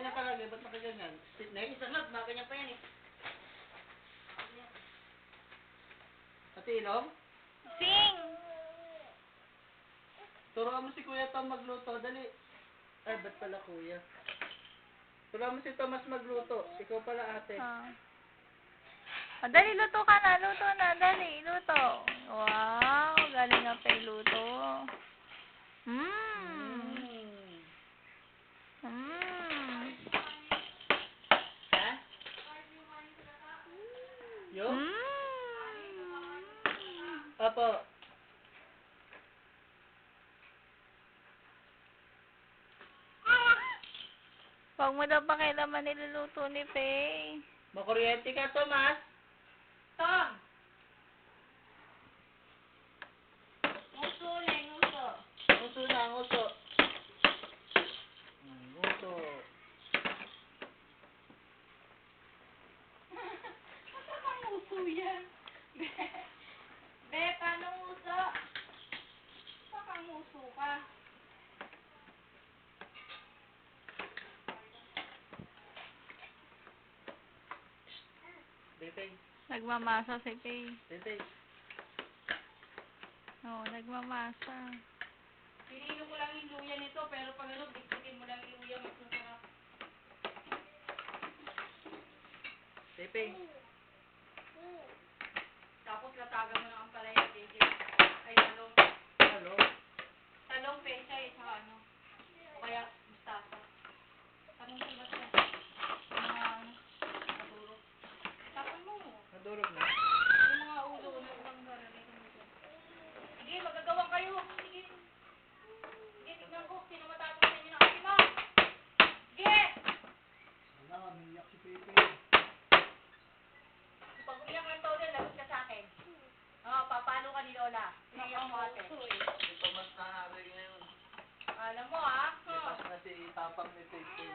nakaganyan ka lagi? Ba't nakaganyan? Sit neck? Sunod, maganyan pa yan eh. Pati ilong? Sing! Turuan mo si Kuya Tom magluto. Dali. Ay, ba't pala Kuya? Turuan mo si Thomas magluto. Ikaw pala ate. Oh, dali, luto ka na. Luto na. Dali, luto. Wow, galing nga pa yung luto. Ha? Yo? Apo. Huwag mo daw pakialaman niluluto ni Faye. Makuryente ka, Thomas. Tom! Nguso na, nguso. Nguso na, nguso. Nguso. Ano bang nguso yan? Be, paano nguso? Baka nguso ka. Bebe. Nagmamasa si Faye. Bebe. Oo, nagmamasa. Pinilo ko lang yung luya nito, pero pag ano, dikdikin mo lang yung luya, magsusarap. Bebe. Tapos latagan mo ng ampalaya, JJ. Ay, talong. Hello. Talong, pechay, saka ano. O kaya, mustasa. Tanong ko ba siya? Mga ano, naturo. Tapon mo. Nadurog na. Yung mga ulo na ibang garalay ka mo dyan. Sige, magagawa kayo. Sige. Sige, tignan ko. Sino matapos sa inyo ng ate mo? Sige! Wala, umiyak si Pepe. Pag umiyak ng todo, lagot ka sa akin. Oo, papalo ka ni Lola. Umiyak mo ate. Si Thomas na hari ngayon. Alam mo ha? Lipas na si Tapang ni Pepe.